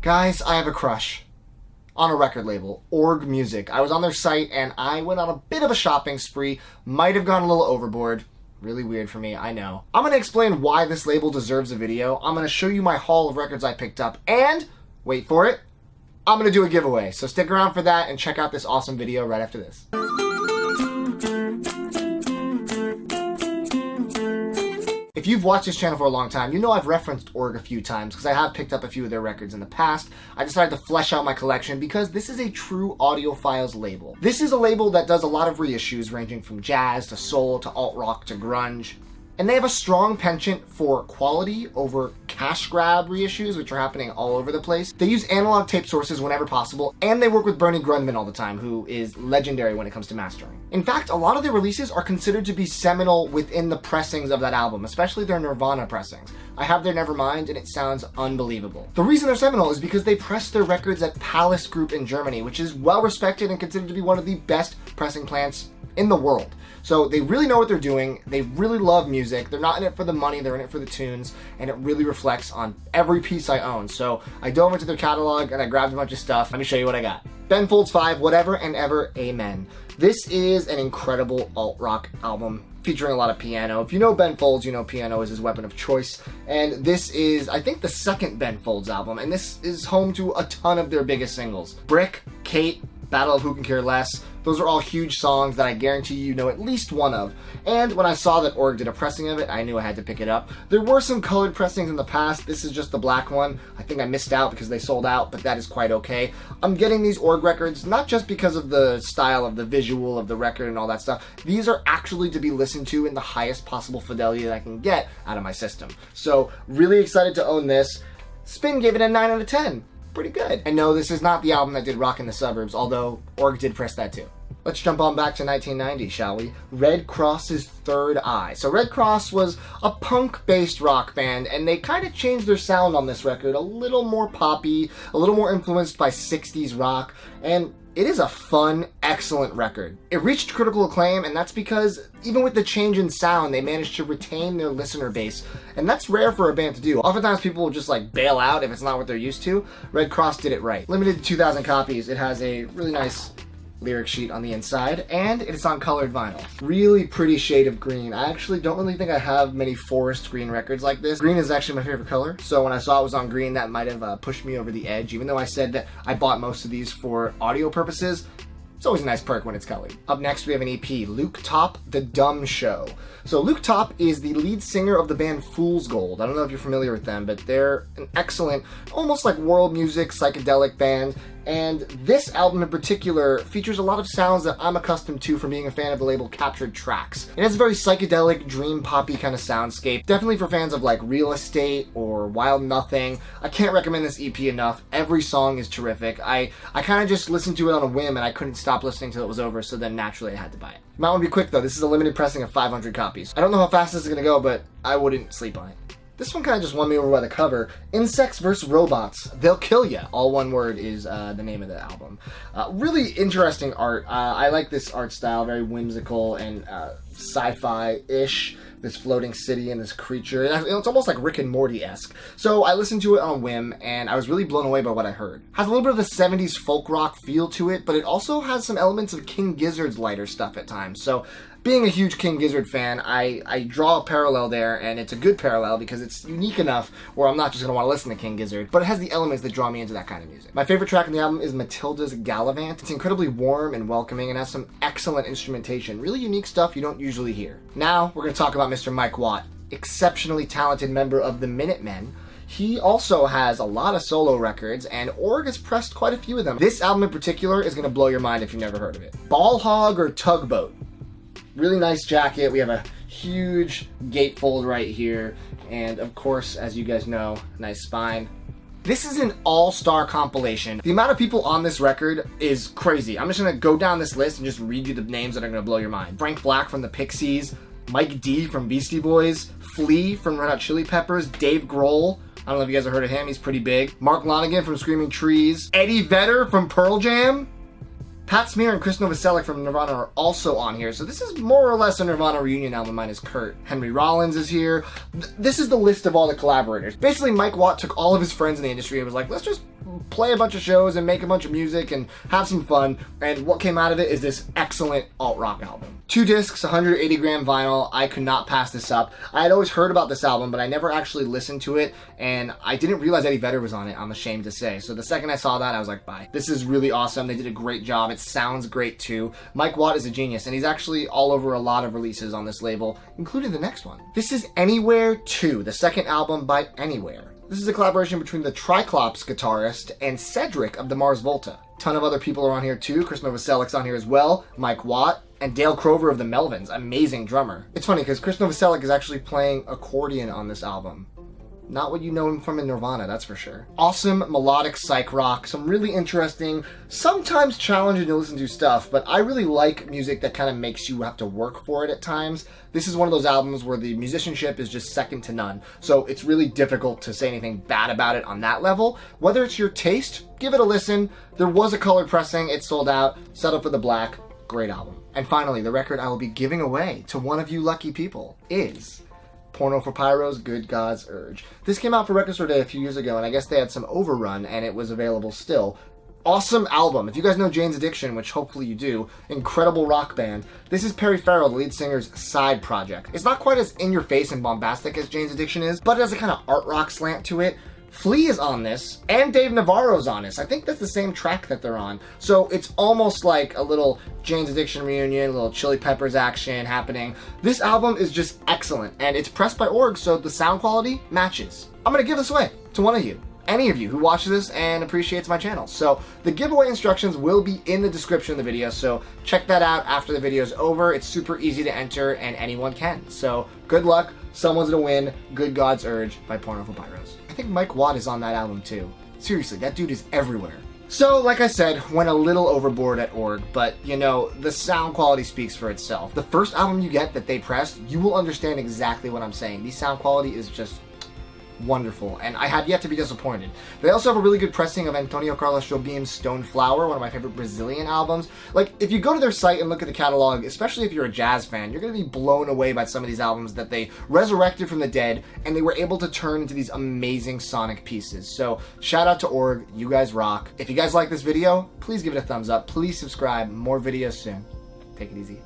Guys, I have a crush on a record label, Org Music. I was on their site and I went on a bit of a shopping spree. Might have gone a little overboard. Really weird for me, I know. I'm going to explain why this label deserves a video. I'm going to show you my haul of records I picked up, and, wait for it, I'm going to do a giveaway. So stick around for that and check out this awesome video right after this. If you've watched this channel for a long time, you know I've referenced Org a few times because I have picked up a few of their records in the past. I decided to flesh out my collection because this is a true audiophiles label. This is a label that does a lot of reissues ranging from jazz to soul to alt-rock to grunge. And they have a strong penchant for quality over cash grab reissues, which are happening all over the place. They use analog tape sources whenever possible, and they work with Bernie Grundman all the time, who is legendary when it comes to mastering. In fact, a lot of their releases are considered to be seminal within the pressings of that album, especially their Nirvana pressings. I have their Nevermind, and it sounds unbelievable. The reason they're seminal is because they press their records at Pallas Group in Germany, which is well respected and considered to be one of the best pressing plants in the world. So they really know what they're doing, they really love music, they're not in it for the money, they're in it for the tunes, and it really reflects on every piece I own. So I dove into their catalog and I grabbed a bunch of stuff. Let me show you what I got. Ben Folds 5, Whatever and Ever, Amen. This is an incredible alt-rock album featuring a lot of piano. If you know Ben Folds, you know piano is his weapon of choice. And this is, I think, the second Ben Folds album, and this is home to a ton of their biggest singles. Brick, Kate, Battle of Who Can Care Less. Those are all huge songs that I guarantee you know at least one of. And when I saw that Org did a pressing of it, I knew I had to pick it up. There were some colored pressings in the past. This is just the black one. I think I missed out because they sold out, but that is quite okay. I'm getting these Org records not just because of the style of the visual of the record and all that stuff. These are actually to be listened to in the highest possible fidelity that I can get out of my system. So really excited to own this. Spin gave it a 9 out of 10. Pretty good. I know this is not the album that did Rock in the Suburbs, although Org did press that too. Let's jump on back to 1990, shall we? Red Kross's Third Eye. So Red Kross was a punk-based rock band, and they kind of changed their sound on this record, a little more poppy, a little more influenced by 60s rock, and it is a fun, excellent record. It reached critical acclaim, and that's because even with the change in sound, they managed to retain their listener base, and that's rare for a band to do. Oftentimes people will just like bail out if it's not what they're used to. Red Kross did it right. Limited to 2,000 copies, it has a really nice lyric sheet on the inside, and it's on colored vinyl. Really pretty shade of green. I actually don't really think I have many forest green records like this. Green is actually my favorite color, so when I saw it was on green, that might have pushed me over the edge, even though I said that I bought most of these for audio purposes. It's always a nice perk when it's colored. Up next, we have an EP, Luke Top, The Dumb Show. So Luke Top is the lead singer of the band Fool's Gold. I don't know if you're familiar with them, but they're an excellent, almost like world music, psychedelic band. And this album in particular features a lot of sounds that I'm accustomed to from being a fan of the label Captured Tracks. It has a very psychedelic, dream poppy kind of soundscape. Definitely for fans of like Real Estate or Wild Nothing. I can't recommend this EP enough. Every song is terrific. I kind of just listened to it on a whim and I couldn't stop listening till it was over, so then naturally I had to buy it. You might want to be quick though. This is a limited pressing of 500 copies. I don't know how fast this is going to go, but I wouldn't sleep on it. This one kind of just won me over by the cover. Insects vs. Robots, They'll Kill Ya. All one word is the name of the album. Really interesting art. I like this art style, very whimsical and sci-fi-ish. This floating city and this creature. It's almost like Rick and Morty-esque. So I listened to it on a whim, and I was really blown away by what I heard. Has a little bit of the 70s folk rock feel to it, but it also has some elements of King Gizzard's lighter stuff at times. So being a huge King Gizzard fan, I draw a parallel there, and it's a good parallel because it's unique enough where I'm not just going to want to listen to King Gizzard, but it has the elements that draw me into that kind of music. My favorite track on the album is Matilda's Gallivant. It's incredibly warm and welcoming and has some excellent instrumentation. Really unique stuff you don't usually hear. Now, we're going to talk about Mr. Mike Watt, exceptionally talented member of the Minutemen. He also has a lot of solo records, and Org has pressed quite a few of them. This album in particular is going to blow your mind if you've never heard of it. Ball Hog or Tugboat. Really nice jacket. We have a huge gatefold right here, and of course, as you guys know, nice spine. This is an all-star compilation. The amount of people on this record is crazy. I'm just gonna go down this list and just read you the names that are gonna blow your mind. Frank Black from the Pixies, Mike D from Beastie Boys, Flea from Red Hot Chili Peppers, Dave Grohl, I don't know if you guys have heard of him, he's pretty big, Mark Lonigan from Screaming Trees, Eddie Vedder from Pearl Jam, Pat Smear and Chris Novoselic from Nirvana are also on here, so this is more or less a Nirvana reunion album minus Kurt. Henry Rollins is here. This is the list of all the collaborators. Basically, Mike Watt took all of his friends in the industry and was like, let's just play a bunch of shows and make a bunch of music and have some fun, and what came out of it is this excellent alt-rock album. 2 discs, 180 gram vinyl. I could not pass this up. I had always heard about this album, but I never actually listened to it, and I didn't realize Eddie Vedder was on it, I'm ashamed to say. So the second I saw that, I was like, bye. This is really awesome. They did a great job. It sounds great too. Mike Watt is a genius, and he's actually all over a lot of releases on this label, including the next one. This is Anywhere 2, the second album by Anywhere. This is a collaboration between the Triclops guitarist and Cedric of the Mars Volta. Ton of other people are on here too. Chris Novoselic's on here as well, Mike Watt, and Dale Crover of the Melvins, amazing drummer. It's funny because Chris Novoselic is actually playing accordion on this album. Not what you know him from in Nirvana, that's for sure. Awesome melodic psych rock, some really interesting, sometimes challenging to listen to stuff, but I really like music that kind of makes you have to work for it at times. This is one of those albums where the musicianship is just second to none, so it's really difficult to say anything bad about it on that level. Whether it's your taste, give it a listen. There was a colored pressing, it sold out, settle for the black, great album. And finally, the record I will be giving away to one of you lucky people is Porno for Pyros, Good God's Urge. This came out for Record Store Day a few years ago, and I guess they had some overrun, and it was available still. Awesome album. If you guys know Jane's Addiction, which hopefully you do, incredible rock band, this is Perry Farrell, the lead singer's side project. It's not quite as in-your-face and bombastic as Jane's Addiction is, but it has a kind of art rock slant to it. Flea is on this, and Dave Navarro's on this. I think that's the same track that they're on. So it's almost like a little Jane's Addiction reunion, a little Chili Peppers action happening. This album is just excellent, and it's pressed by Org, so the sound quality matches. I'm gonna give this away to one of you. Any of you who watches this and appreciates my channel. So the giveaway instructions will be in the description of the video, so check that out after the video is over. It's super easy to enter and anyone can. So good luck, someone's gonna win Good God's Urge by Porno for Pyros. I think Mike Watt is on that album too. Seriously, that dude is everywhere. So, like I said, went a little overboard at Org, but you know, the sound quality speaks for itself. The first album you get that they pressed, you will understand exactly what I'm saying. The sound quality is just wonderful, and I have yet to be disappointed. They also have a really good pressing of Antonio Carlos Jobim's Stone Flower, one of my favorite Brazilian albums. Like, if you go to their site and look at the catalog, especially if you're a jazz fan, you're going to be blown away by some of these albums that they resurrected from the dead, and they were able to turn into these amazing sonic pieces. So, shout out to Org, you guys rock. If you guys like this video, please give it a thumbs up, please subscribe, more videos soon. Take it easy.